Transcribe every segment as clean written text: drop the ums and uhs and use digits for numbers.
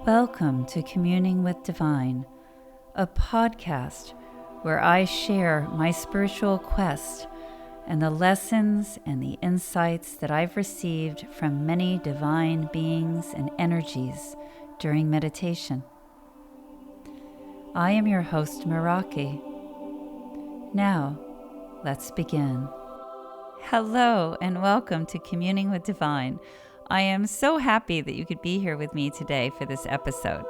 Welcome to Communing with Divine, a podcast where I share my spiritual quest and the lessons and the insights that I've received from many divine beings and energies during meditation. I am your host, Meraki. Now, let's begin. Hello and welcome to Communing with Divine. I am so happy that you could be here with me today for this episode.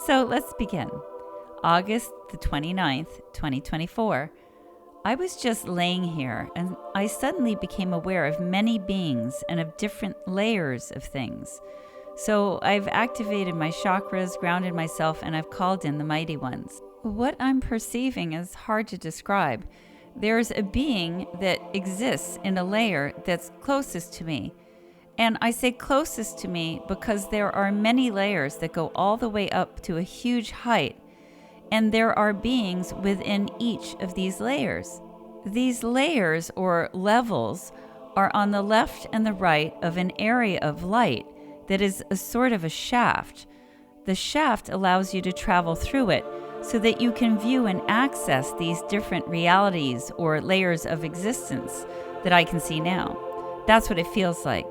So let's begin. August the 29th, 2024. I was just laying here and I suddenly became aware of many beings and of different layers of things. So I've activated my chakras, grounded myself, and I've called in the mighty ones. What I'm perceiving is hard to describe. There's a being that exists in a layer that's closest to me. And I say closest to me because there are many layers that go all the way up to a huge height. And there are beings within each of these layers. These layers or levels are on the left and the right of an area of light that is a sort of a shaft. The shaft allows you to travel through it so that you can view and access these different realities or layers of existence that I can see now. That's what it feels like.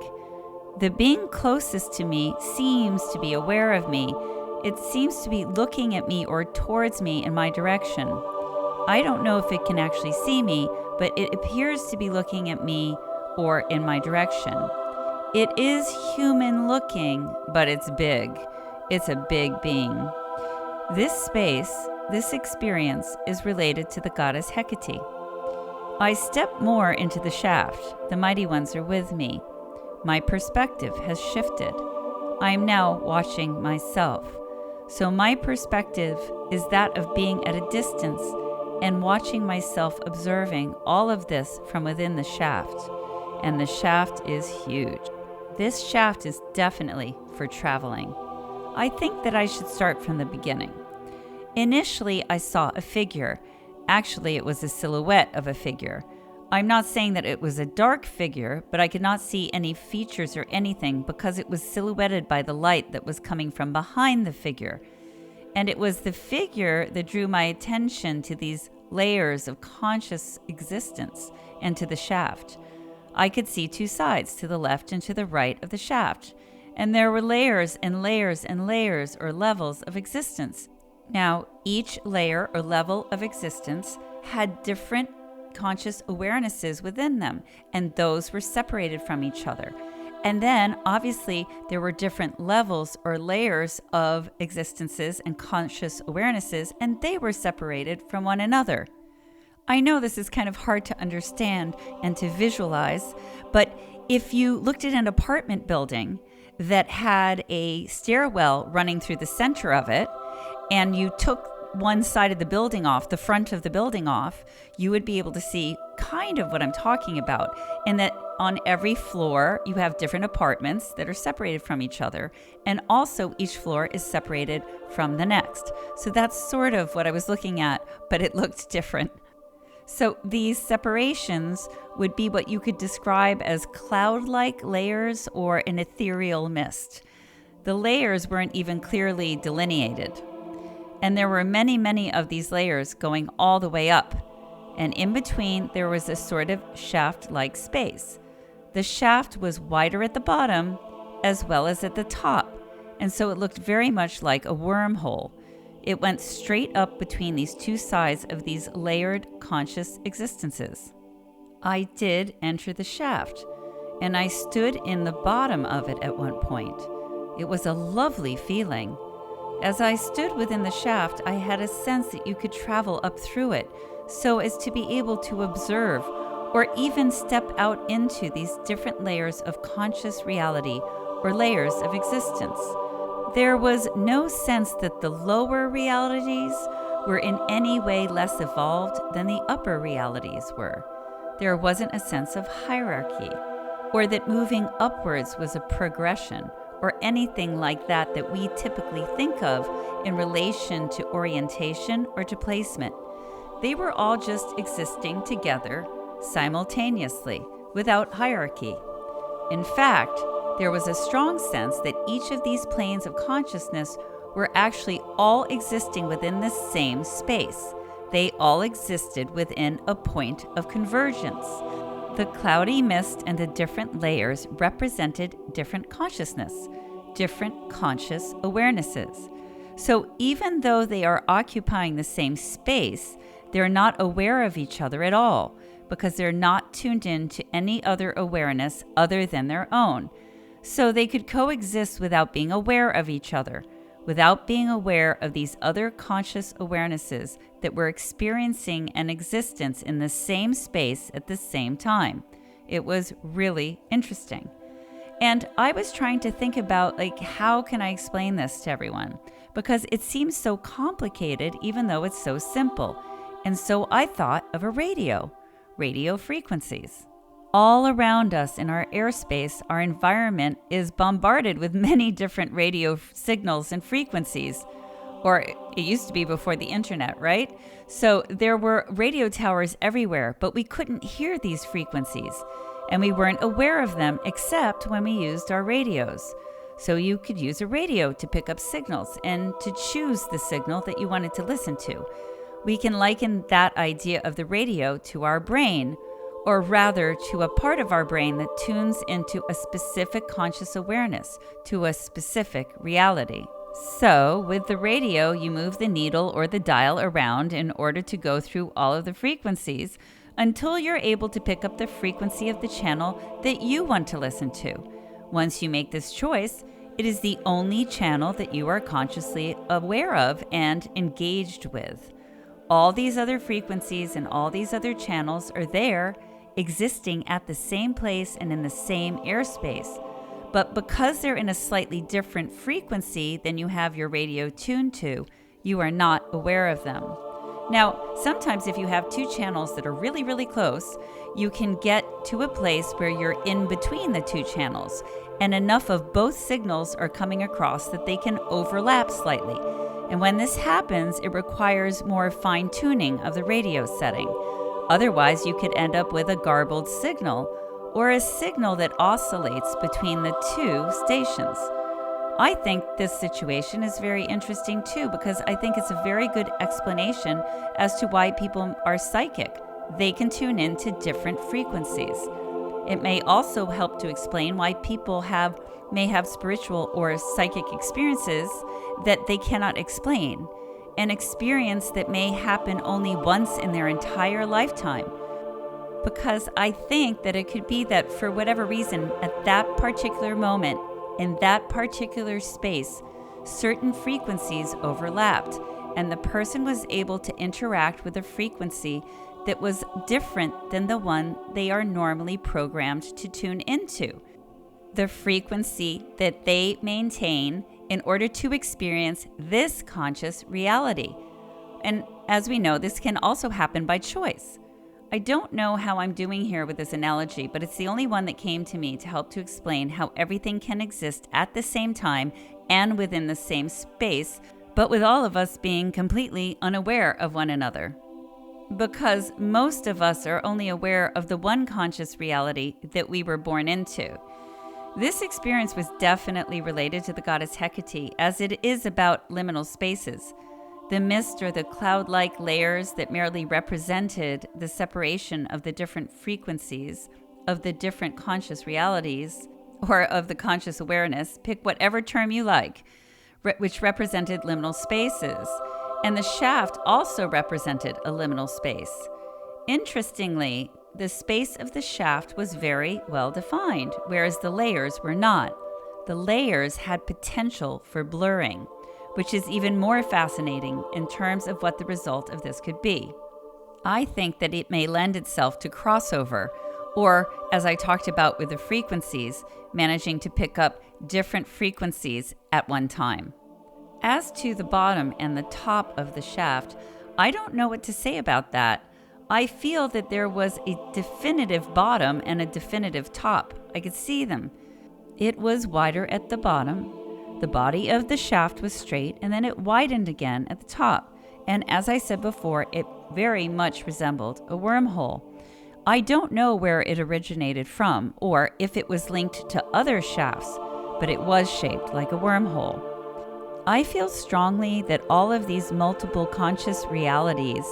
The being closest to me seems to be aware of me. It seems to be looking at me or towards me in my direction. I don't know if it can actually see me, but it appears to be looking at me or in my direction. It is human looking, but it's big. It's a big being. This space, this experience is related to the Goddess Hecate. I step more into the shaft. The mighty ones are with me. My perspective has shifted. I am now watching myself. So my perspective is that of being at a distance and watching myself observing all of this from within the shaft. And the shaft is huge. This shaft is definitely for traveling. I think that I should start from the beginning. Initially, I saw a figure. Actually, it was a silhouette of a figure. I'm not saying that it was a dark figure, but I could not see any features or anything because it was silhouetted by the light that was coming from behind the figure. And it was the figure that drew my attention to these layers of conscious existence and to the shaft. I could see two sides, to the left and to the right of the shaft. And there were layers and layers and layers or levels of existence. Now, each layer or level of existence had different conscious awarenesses within them, and those were separated from each other. And then, obviously, there were different levels or layers of existences and conscious awarenesses, and they were separated from one another. I know this is kind of hard to understand and to visualize, but if you looked at an apartment building that had a stairwell running through the center of it, and you took one side of the building off, the front of the building off, you would be able to see kind of what I'm talking about. And that on every floor, you have different apartments that are separated from each other. And also each floor is separated from the next. So that's sort of what I was looking at, but it looked different. So these separations would be what you could describe as cloud-like layers or an ethereal mist. The layers weren't even clearly delineated. And there were many, many of these layers going all the way up. And in between, there was a sort of shaft-like space. The shaft was wider at the bottom as well as at the top. And so it looked very much like a wormhole. It went straight up between these two sides of these layered conscious existences. I did enter the shaft, and I stood in the bottom of it at one point. It was a lovely feeling. As I stood within the shaft, I had a sense that you could travel up through it so as to be able to observe or even step out into these different layers of conscious reality or layers of existence. There was no sense that the lower realities were in any way less evolved than the upper realities were. There wasn't a sense of hierarchy or that moving upwards was a progression or anything like that that we typically think of in relation to orientation or to placement. They were all just existing together simultaneously without hierarchy. In fact, there was a strong sense that each of these planes of consciousness were actually all existing within the same space. They all existed within a point of convergence. The cloudy mist and the different layers represented different consciousness, different conscious awarenesses. So even though they are occupying the same space, they're not aware of each other at all because they're not tuned in to any other awareness other than their own. So they could coexist without being aware of each other, without being aware of these other conscious awarenesses that were experiencing an existence in the same space at the same time. It was really interesting. And I was trying to think about, how can I explain this to everyone? Because it seems so complicated, even though it's so simple. And so I thought of a radio frequencies. All around us in our airspace, our environment is bombarded with many different radio signals and frequencies. Or it used to be before the internet, right? So there were radio towers everywhere, but we couldn't hear these frequencies. And we weren't aware of them except when we used our radios. So you could use a radio to pick up signals and to choose the signal that you wanted to listen to. We can liken that idea of the radio to our brain, or rather to a part of our brain that tunes into a specific conscious awareness, to a specific reality. So with the radio, you move the needle or the dial around in order to go through all of the frequencies until you're able to pick up the frequency of the channel that you want to listen to. Once you make this choice, it is the only channel that you are consciously aware of and engaged with. All these other frequencies and all these other channels are there, existing at the same place and in the same airspace. But because they're in a slightly different frequency than you have your radio tuned to, you are not aware of them. Now, sometimes if you have two channels that are really, really close, you can get to a place where you're in between the two channels, and enough of both signals are coming across that they can overlap slightly. And when this happens, it requires more fine-tuning of the radio setting. Otherwise, you could end up with a garbled signal, or a signal that oscillates between the two stations. I think this situation is very interesting too, because I think it's a very good explanation as to why people are psychic. They can tune into different frequencies. It may also help to explain why people may have spiritual or psychic experiences that they cannot explain, an experience that may happen only once in their entire lifetime. Because I think that it could be that for whatever reason, at that particular moment, in that particular space, certain frequencies overlapped, and the person was able to interact with a frequency that was different than the one they are normally programmed to tune into. The frequency that they maintain in order to experience this conscious reality. And as we know, this can also happen by choice. I don't know how I'm doing here with this analogy, but it's the only one that came to me to help to explain how everything can exist at the same time and within the same space, but with all of us being completely unaware of one another. Because most of us are only aware of the one conscious reality that we were born into. This experience was definitely related to the goddess Hecate, as it is about liminal spaces. The mist or the cloud-like layers that merely represented the separation of the different frequencies of the different conscious realities, or of the conscious awareness, pick whatever term you like, which represented liminal spaces. And the shaft also represented a liminal space. Interestingly, the space of the shaft was very well defined, whereas the layers were not. The layers had potential for blurring, which is even more fascinating in terms of what the result of this could be. I think that it may lend itself to crossover, or, as I talked about with the frequencies, managing to pick up different frequencies at one time. As to the bottom and the top of the shaft, I don't know what to say about that. I feel that there was a definitive bottom and a definitive top. I could see them. It was wider at the bottom. The body of the shaft was straight, and then it widened again at the top. And as I said before, it very much resembled a wormhole. I don't know where it originated from, or if it was linked to other shafts, but it was shaped like a wormhole. I feel strongly that all of these multiple conscious realities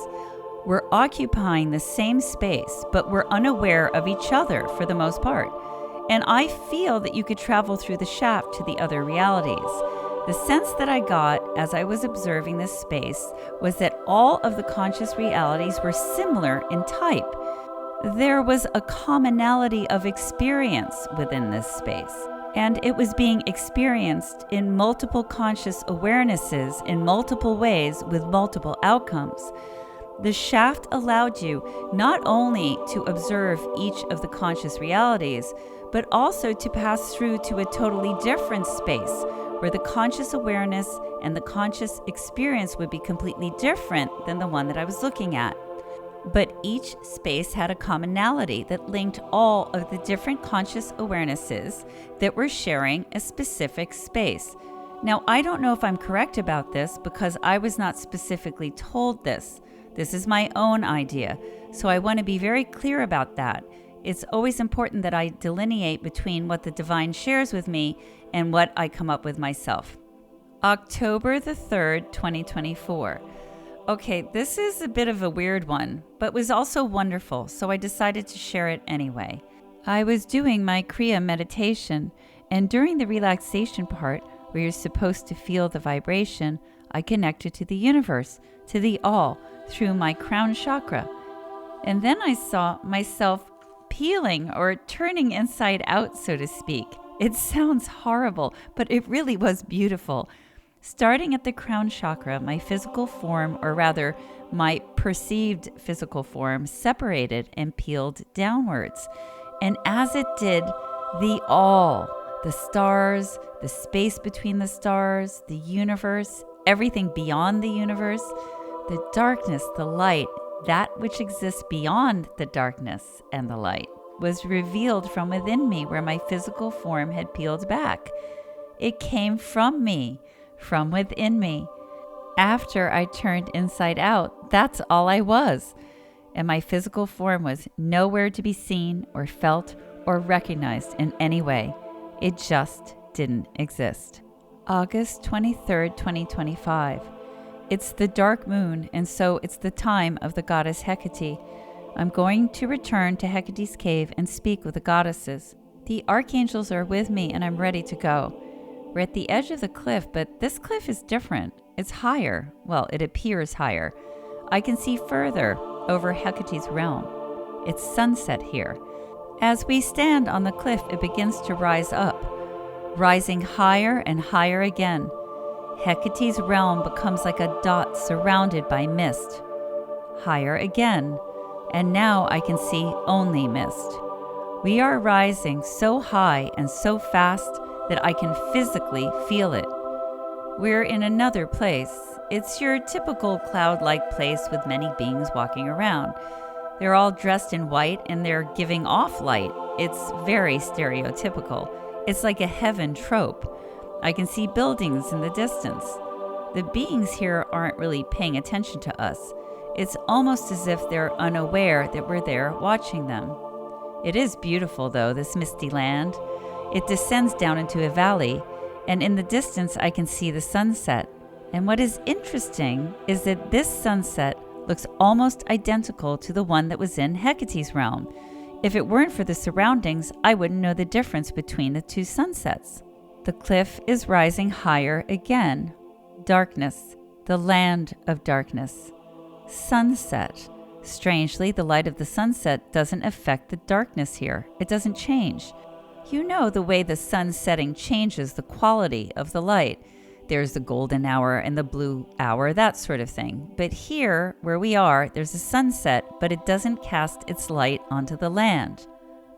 were occupying the same space, but were unaware of each other for the most part. And I feel that you could travel through the shaft to the other realities. The sense that I got as I was observing this space was that all of the conscious realities were similar in type. There was a commonality of experience within this space, and it was being experienced in multiple conscious awarenesses in multiple ways with multiple outcomes. The shaft allowed you not only to observe each of the conscious realities, but also to pass through to a totally different space where the conscious awareness and the conscious experience would be completely different than the one that I was looking at. But each space had a commonality that linked all of the different conscious awarenesses that were sharing a specific space. Now, I don't know if I'm correct about this because I was not specifically told this. This is my own idea, so I want to be very clear about that. It's always important that I delineate between what the divine shares with me and what I come up with myself. October the 3rd, 2024. Okay, this is a bit of a weird one, but was also wonderful, so I decided to share it anyway. I was doing my Kriya meditation, and during the relaxation part, where you're supposed to feel the vibration, I connected to the universe, to the all, through my crown chakra. And then I saw myself peeling or turning inside out, so to speak. It sounds horrible, but it really was beautiful. Starting at the crown chakra, my physical form, or rather my perceived physical form, separated and peeled downwards. And as it did, the all, the stars, the space between the stars, the universe, everything beyond the universe, the darkness, the light, that which exists beyond the darkness and the light, was revealed from within me where my physical form had peeled back. It came from me, from within me. After I turned inside out, that's all I was. And my physical form was nowhere to be seen or felt or recognized in any way. It just didn't exist. August 23rd, 2025. It's the dark moon, and so it's the time of the Goddess Hecate. I'm going to return to Hecate's cave and speak with the goddesses. The archangels are with me, and I'm ready to go. We're at the edge of the cliff, but this cliff is different. It's higher. Well, it appears higher. I can see further over Hecate's realm. It's sunset here. As we stand on the cliff, it begins to rise up, rising higher and higher again. Hecate's realm becomes like a dot surrounded by mist. Higher again, and now I can see only mist. We are rising so high and so fast that I can physically feel it. We're in another place. It's your typical cloud-like place with many beings walking around. They're all dressed in white and they're giving off light. It's very stereotypical. It's like a heaven trope. I can see buildings in the distance. The beings here aren't really paying attention to us. It's almost as if they're unaware that we're there watching them. It is beautiful, though, this misty land. It descends down into a valley, and in the distance I can see the sunset. And what is interesting is that this sunset looks almost identical to the one that was in Hecate's realm. If it weren't for the surroundings, I wouldn't know the difference between the two sunsets. The cliff is rising higher again. Darkness, the land of darkness. Sunset. Strangely, the light of the sunset doesn't affect the darkness here. It doesn't change. You know the way the sun setting changes the quality of the light. There's the golden hour and the blue hour, that sort of thing. But here, where we are, there's a sunset, but it doesn't cast its light onto the land.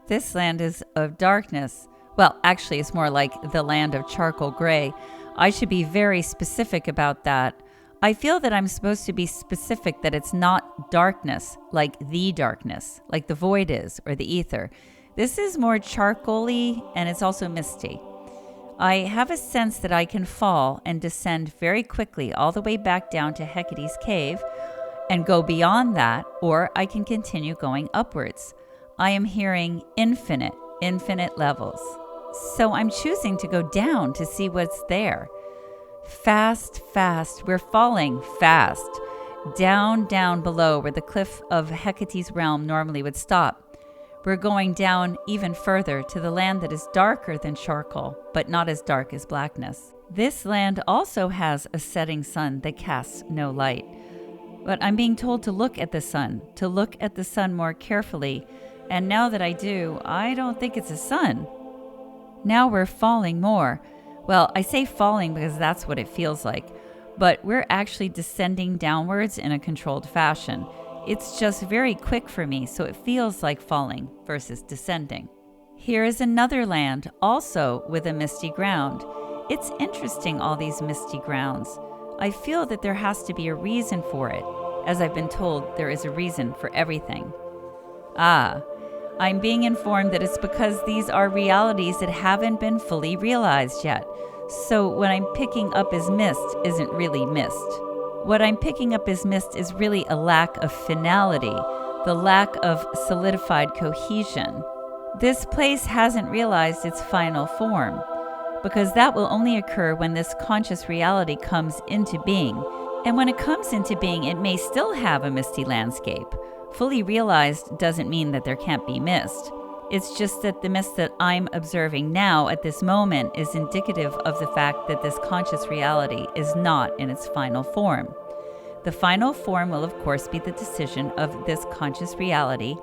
This land is of darkness. Well, actually, it's more like the land of charcoal gray. I should be very specific about that. I feel that I'm supposed to be specific that it's not darkness, like the darkness, like the void is, or the ether. This is more charcoaly, and it's also misty. I have a sense that I can fall and descend very quickly all the way back down to Hecate's cave and go beyond that, or I can continue going upwards. I am hearing infinite levels. So I'm choosing to go down to see what's there. Fast, fast, we're falling fast. Down below where the cliff of Hecate's realm normally would stop. We're going down even further to the land that is darker than charcoal, but not as dark as blackness. This land also has a setting sun that casts no light. But I'm being told to look at the sun more carefully. And now that I do, I don't think it's a sun. Now we're falling more. Well, I say falling because that's what it feels like. But we're actually descending downwards in a controlled fashion. It's just very quick for me, so it feels like falling versus descending. Here is another land, also with a misty ground. It's interesting, all these misty grounds. I feel that there has to be a reason for it. As I've been told, there is a reason for everything. I'm being informed that it's because these are realities that haven't been fully realized yet. So what I'm picking up as mist isn't really mist. What I'm picking up as mist is really a lack of finality, the lack of solidified cohesion. This place hasn't realized its final form, because that will only occur when this conscious reality comes into being. And when it comes into being, it may still have a misty landscape. Fully realized doesn't mean that there can't be mist. It's just that the mist that I'm observing now at this moment is indicative of the fact that this conscious reality is not in its final form. The final form will, of course, be the decision of this conscious reality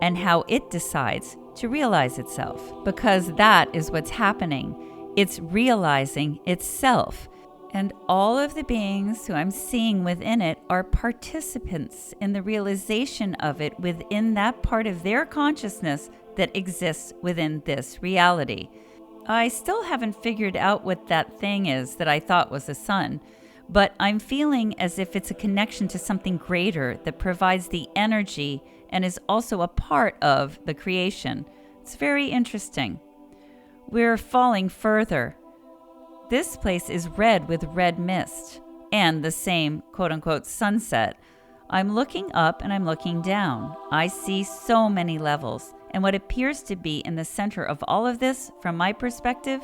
and how it decides to realize itself, because that is what's happening. It's realizing itself. And all of the beings who I'm seeing within it are participants in the realization of it within that part of their consciousness that exists within this reality. I still haven't figured out what that thing is that I thought was the sun, but I'm feeling as if it's a connection to something greater that provides the energy and is also a part of the creation. It's very interesting. We're falling further. This place is red with red mist and the same quote-unquote sunset. I'm looking up and I'm looking down. I see so many levels. And what appears to be in the center of all of this, from my perspective,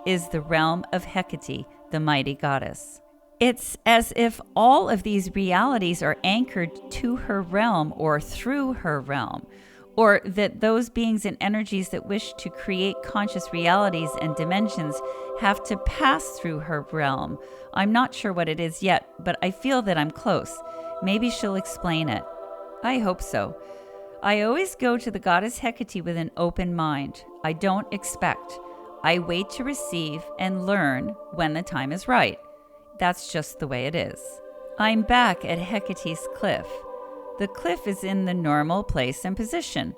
is the realm of Hecate, the mighty goddess. It's as if all of these realities are anchored to her realm or through her realm, or that those beings and energies that wish to create conscious realities and dimensions have to pass through her realm. I'm not sure what it is yet, but I feel that I'm close. Maybe she'll explain it. I hope so. I always go to the Goddess Hecate with an open mind. I don't expect. I wait to receive and learn when the time is right. That's just the way it is. I'm back at Hecate's cliff. The cliff is in the normal place and position.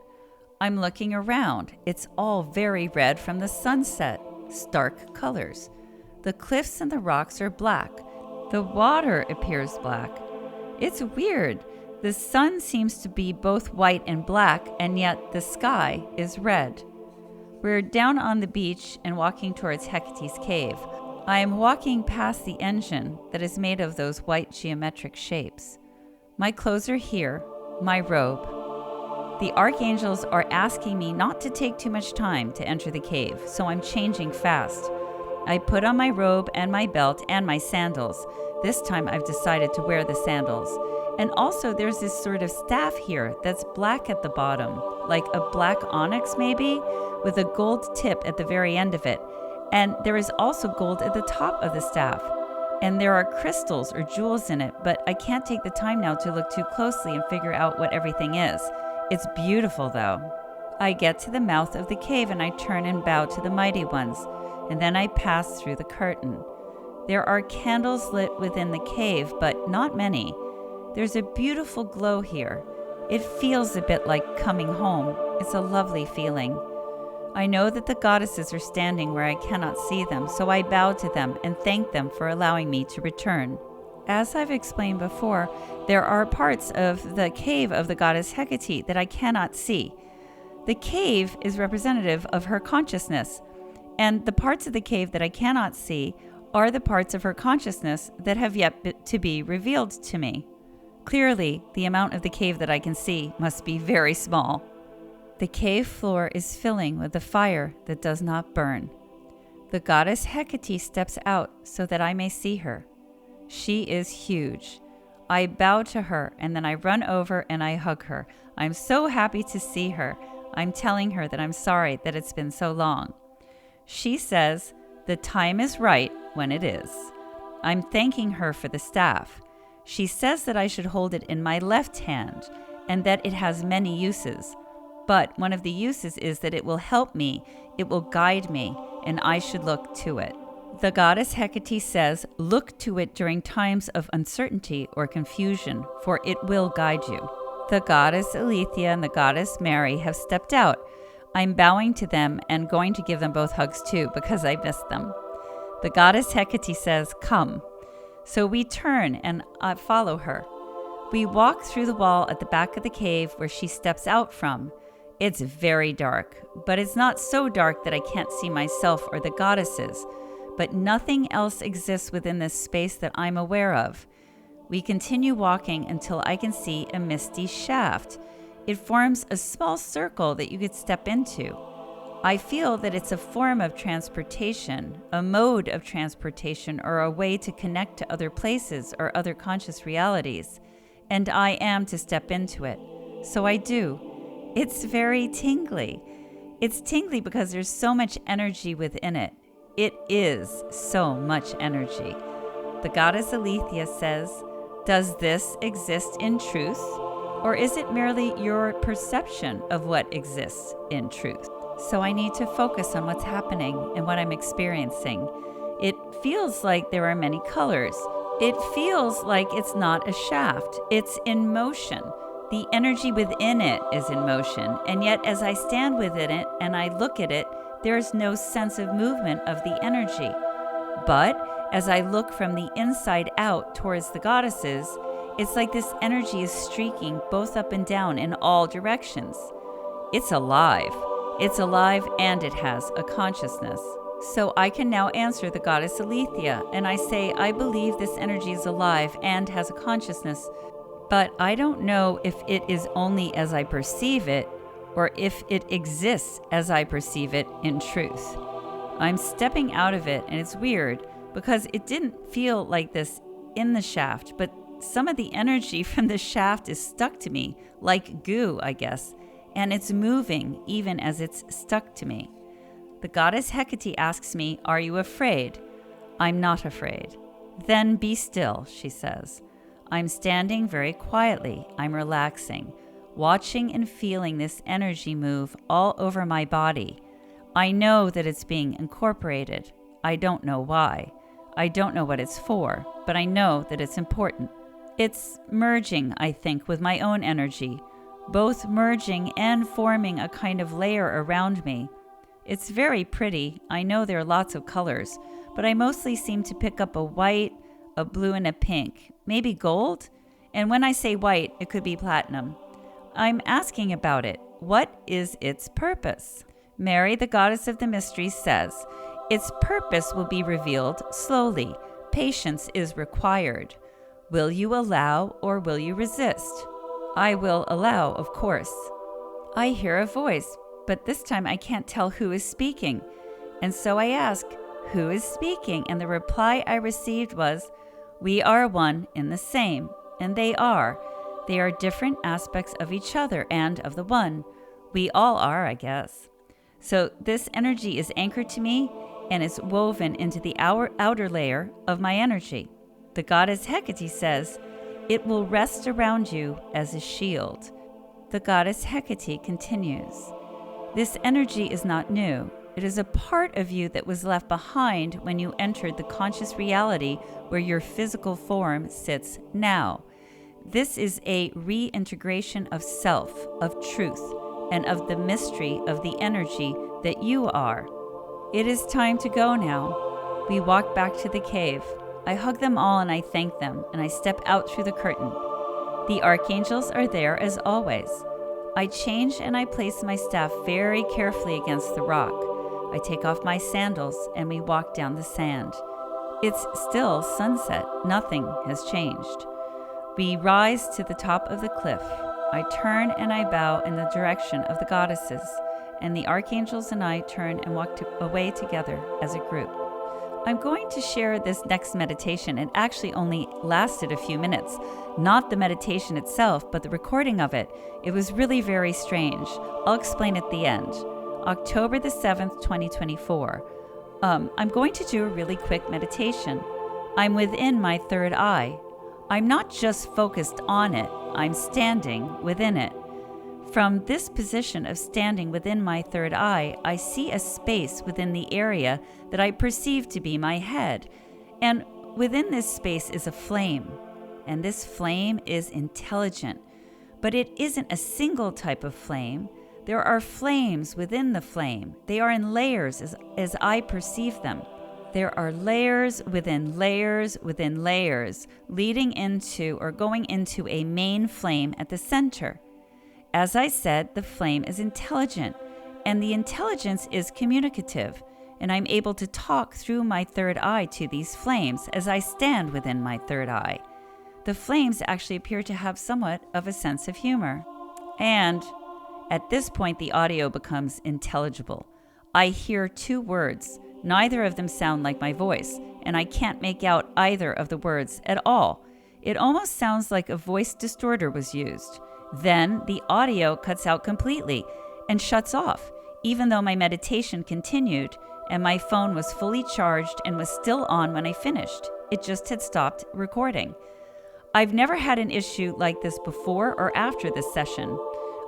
I'm looking around. It's all very red from the sunset, stark colors. The cliffs and the rocks are black. The water appears black. It's weird. The sun seems to be both white and black, and yet the sky is red. We're down on the beach and walking towards Hecate's cave. I am walking past the engine that is made of those white geometric shapes. My clothes are here, my robe. The archangels are asking me not to take too much time to enter the cave, so I'm changing fast. I put on my robe and my belt and my sandals. This time I've decided to wear the sandals. And also there's this sort of staff here that's black at the bottom, like a black onyx maybe, with a gold tip at the very end of it. And there is also gold at the top of the staff. And there are crystals or jewels in it, but I can't take the time now to look too closely and figure out what everything is. It's beautiful though. I get to the mouth of the cave and I turn and bow to the mighty ones, and then I pass through the curtain. There are candles lit within the cave, but not many. There's a beautiful glow here. It feels a bit like coming home. It's a lovely feeling. I know that the goddesses are standing where I cannot see them, so I bow to them and thank them for allowing me to return. As I've explained before, there are parts of the cave of the goddess Hecate that I cannot see. The cave is representative of her consciousness, and the parts of the cave that I cannot see are the parts of her consciousness that have yet to be revealed to me. Clearly, the amount of the cave that I can see must be very small. The cave floor is filling with a fire that does not burn. The goddess Hecate steps out so that I may see her. She is huge. I bow to her and then I run over and I hug her. I'm so happy to see her. I'm telling her that I'm sorry that it's been so long. She says, the time is right when it is. I'm thanking her for the staff. She says that I should hold it in my left hand and that it has many uses. But one of the uses is that it will help me, it will guide me, and I should look to it. The goddess Hecate says, look to it during times of uncertainty or confusion, for it will guide you. The goddess Aletheia and the goddess Mary have stepped out. I'm bowing to them and going to give them both hugs too, because I missed them. The goddess Hecate says, come. So we turn and I follow her. We walk through the wall at the back of the cave where she steps out from. It's very dark, but it's not so dark that I can't see myself or the goddesses. But nothing else exists within this space that I'm aware of. We continue walking until I can see a misty shaft. It forms a small circle that you could step into. I feel that it's a form of transportation, a mode of transportation, or a way to connect to other places or other conscious realities. And I am to step into it. So I do. It's very tingly. It's tingly because there's so much energy within it. It is so much energy. The goddess Aletheia says, does this exist in truth? Or is it merely your perception of what exists in truth? So I need to focus on what's happening and what I'm experiencing. It feels like there are many colors. It feels like it's not a shaft. It's in motion. The energy within it is in motion. And yet as I stand within it and I look at it, there's no sense of movement of the energy. But as I look from the inside out towards the goddesses, it's like this energy is streaking both up and down in all directions. It's alive. It's alive and it has a consciousness. So I can now answer the goddess Aletheia, and I say, I believe this energy is alive and has a consciousness, but I don't know if it is only as I perceive it, or if it exists as I perceive it in truth. I'm stepping out of it, and it's weird because it didn't feel like this in the shaft, but some of the energy from the shaft is stuck to me, like goo, I guess, and it's moving even as it's stuck to me. The goddess Hecate asks me, are you afraid? I'm not afraid. Then be still, she says. I'm standing very quietly. I'm relaxing, watching and feeling this energy move all over my body. I know that it's being incorporated. I don't know why. I don't know what it's for, but I know that it's important. It's merging, I think, with my own energy, both merging and forming a kind of layer around me. It's very pretty. I know there are lots of colors, but I mostly seem to pick up a white, a blue, and a pink, maybe gold? And when I say white, it could be platinum. I'm asking about it. What is its purpose? Mary, the goddess of the mysteries, says, its purpose will be revealed slowly. Patience is required. Will you allow or will you resist? I will allow, of course. I hear a voice, but this time I can't tell who is speaking. And so I ask, who is speaking? And the reply I received was, we are one in the same. And they are. They are different aspects of each other and of the one. We all are, I guess. So this energy is anchored to me and is woven into the outer layer of my energy. The goddess Hecate says, it will rest around you as a shield. The goddess Hecate continues, this energy is not new. It is a part of you that was left behind when you entered the conscious reality where your physical form sits now. This is a reintegration of self, of truth, and of the mystery of the energy that you are. It is time to go now. We walk back to the cave. I hug them all and I thank them, and I step out through the curtain. The archangels are there as always. I change and I place my staff very carefully against the rock. I take off my sandals and we walk down the sand. It's still sunset. Nothing has changed. We rise to the top of the cliff. I turn and I bow in the direction of the goddesses, and the archangels and I turned and walked away together as a group. I'm going to share this next meditation. It actually only lasted a few minutes. Not the meditation itself, but the recording of it. It was really very strange. I'll explain at the end. October the 7th, 2024. I'm going to do a really quick meditation. I'm within my third eye. I'm not just focused on it, I'm standing within it. From this position of standing within my third eye, I see a space within the area that I perceive to be my head. And within this space is a flame. And this flame is intelligent. But it isn't a single type of flame. There are flames within the flame. They are in layers as I perceive them. There are layers within layers within layers, leading into or going into a main flame at the center. As I said, the flame is intelligent, and the intelligence is communicative, and I'm able to talk through my third eye to these flames as I stand within my third eye. The flames actually appear to have somewhat of a sense of humor. And at this point, the audio becomes intelligible. I hear two words. Neither of them sound like my voice, and I can't make out either of the words at all. It almost sounds like a voice distorter was used. Then the audio cuts out completely and shuts off, even though my meditation continued and my phone was fully charged and was still on when I finished. It just had stopped recording. I've never had an issue like this before or after this session.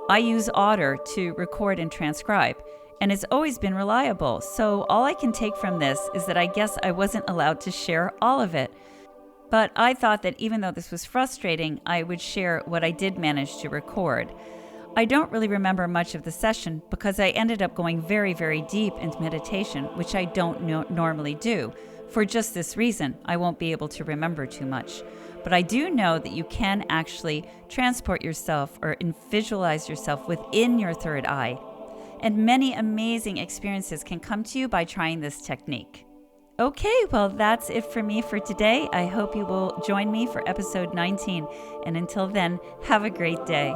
I use Otter to record and transcribe, and it's always been reliable, so all I can take from this is that I guess I wasn't allowed to share all of it. But I thought that even though this was frustrating, I would share what I did manage to record. I don't really remember much of the session because I ended up going very, very deep into meditation, which I don't normally do. For just this reason, I won't be able to remember too much. But I do know that you can actually transport yourself or visualize yourself within your third eye. And many amazing experiences can come to you by trying this technique. Okay, well, that's it for me for today. I hope you will join me for episode 19. And until then, have a great day.